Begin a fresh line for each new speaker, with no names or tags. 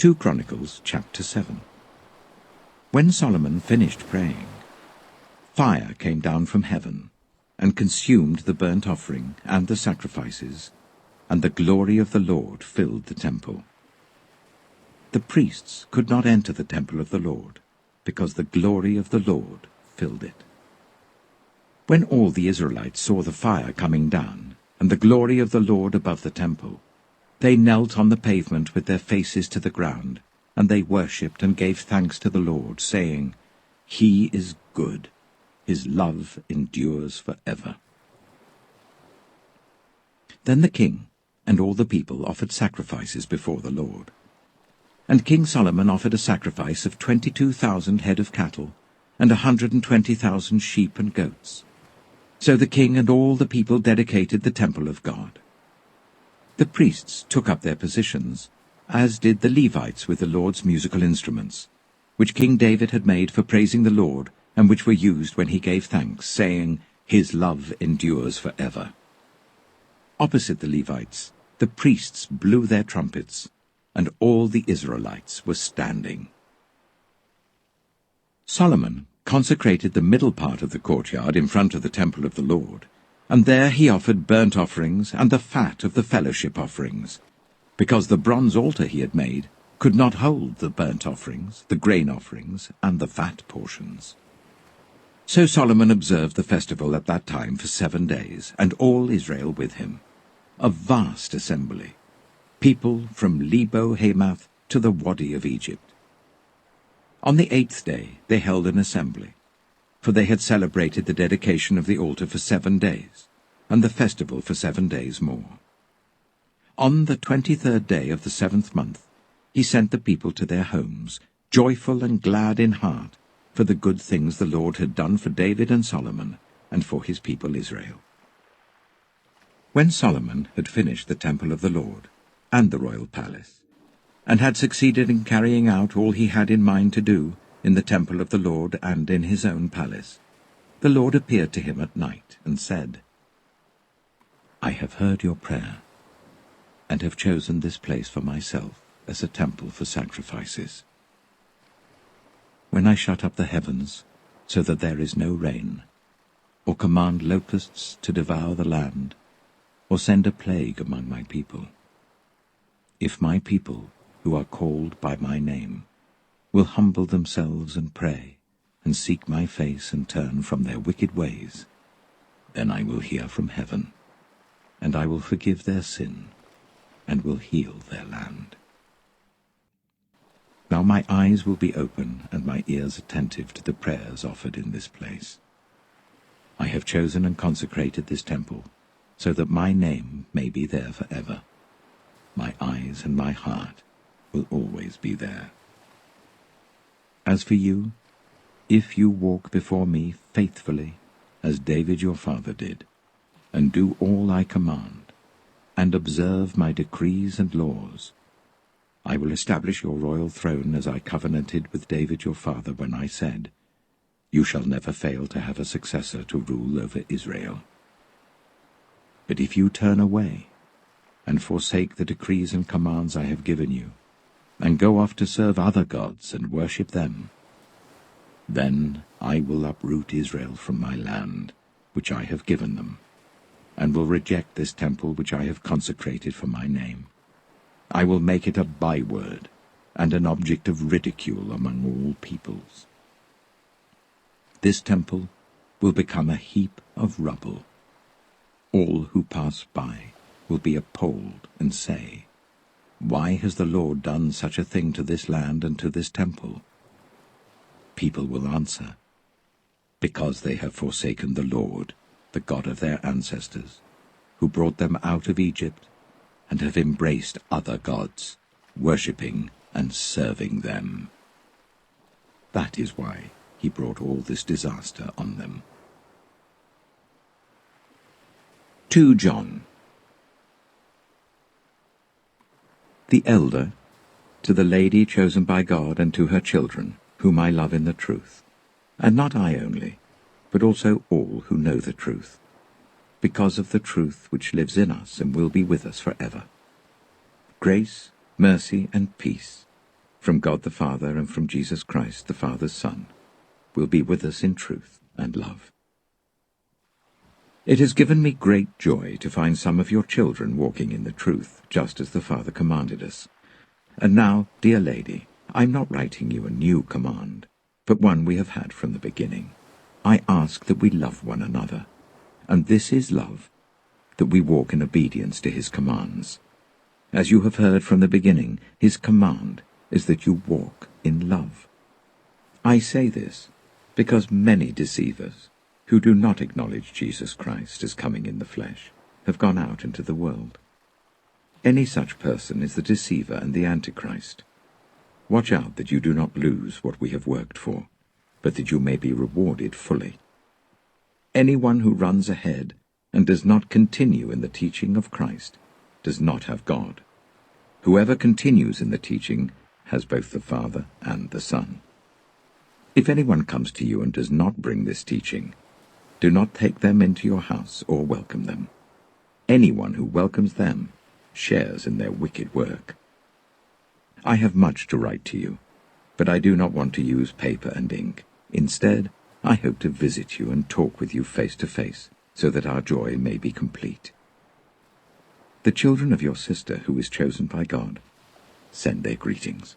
2 Chronicles chapter 7. When Solomon finished praying, fire came down from heaven and consumed the burnt offering and the sacrifices, and the glory of the Lord filled the temple. The priests could not enter the temple of the Lord, because the glory of the Lord filled it. When all the Israelites saw the fire coming down, and the glory of the Lord above the temple, they knelt on the pavement with their faces to the ground, and they worshipped and gave thanks to the Lord, saying, "He is good. His love endures forever." Then the king and all the people offered sacrifices before the Lord. And King Solomon offered a sacrifice of 22,000 head of cattle, and 120,000 sheep and goats. So the king and all the people dedicated the temple of God. The priests took up their positions, as did the Levites with the Lord's musical instruments, which King David had made for praising the Lord, and which were used when he gave thanks, saying, "His love endures forever." Opposite the Levites, the priests blew their trumpets, and all the Israelites were standing. Solomon consecrated the middle part of the courtyard in front of the temple of the Lord, and there he offered burnt offerings and the fat of the fellowship offerings, because the bronze altar he had made could not hold the burnt offerings, the grain offerings, and the fat portions. So Solomon observed the festival at that time for 7 days, and all Israel with him, a vast assembly, people from Lebo-Hamath to the Wadi of Egypt. On the 8th day they held an assembly, for they had celebrated the dedication of the altar for 7 days, and the festival for 7 days more. On the 23rd day of the 7th month he sent the people to their homes, joyful and glad in heart, for the good things the Lord had done for David and Solomon, and for his people Israel. When Solomon had finished the temple of the Lord, and the royal palace, and had succeeded in carrying out all he had in mind to do in the temple of the Lord and in his own palace, the Lord appeared to him at night and said, "I have heard your prayer, and have chosen this place for myself as a temple for sacrifices. When I shut up the heavens so that there is no rain, or command locusts to devour the land, or send a plague among my people, if my people, who are called by my name, will humble themselves and pray, and seek my face and turn from their wicked ways, then I will hear from heaven, and I will forgive their sin, and will heal their land. Now my eyes will be open and my ears attentive to the prayers offered in this place. I have chosen and consecrated this temple, so that my name may be there forever. My eyes and my heart will always be there. As for you, if you walk before me faithfully, as David your father did, and do all I command, and observe my decrees and laws, I will establish your royal throne as I covenanted with David your father when I said, 'You shall never fail to have a successor to rule over Israel.' But if you turn away and forsake the decrees and commands I have given you, and go off to serve other gods and worship them, then I will uproot Israel from my land, which I have given them, and will reject this temple which I have consecrated for my name. I will make it a byword and an object of ridicule among all peoples. This temple will become a heap of rubble. All who pass by will be appalled and say, 'Why has the Lord done such a thing to this land and to this temple?' People will answer, 'Because they have forsaken the Lord, the God of their ancestors, who brought them out of Egypt, and have embraced other gods, worshipping and serving them.' That is why he brought all this disaster on them." 2 John. The elder, to the lady chosen by God and to her children, whom I love in the truth, and not I only, but also all who know the truth, because of the truth which lives in us and will be with us forever. Grace, mercy, and peace from God the Father and from Jesus Christ, the Father's Son, will be with us in truth and love. It has given me great joy to find some of your children walking in the truth, just as the Father commanded us. And now, dear lady, I'm not writing you a new command, but one we have had from the beginning. I ask that we love one another, and this is love, that we walk in obedience to his commands. As you have heard from the beginning, his command is that you walk in love. I say this because many deceivers, who do not acknowledge Jesus Christ as coming in the flesh, have gone out into the world. Any such person is the deceiver and the Antichrist. Watch out that you do not lose what we have worked for, but that you may be rewarded fully. Anyone who runs ahead and does not continue in the teaching of Christ does not have God. Whoever continues in the teaching has both the Father and the Son. If anyone comes to you and does not bring this teaching, do not take them into your house or welcome them. Anyone who welcomes them shares in their wicked work. I have much to write to you, but I do not want to use paper and ink. Instead, I hope to visit you and talk with you face to face, so that our joy may be complete. The children of your sister, who is chosen by God, send their greetings.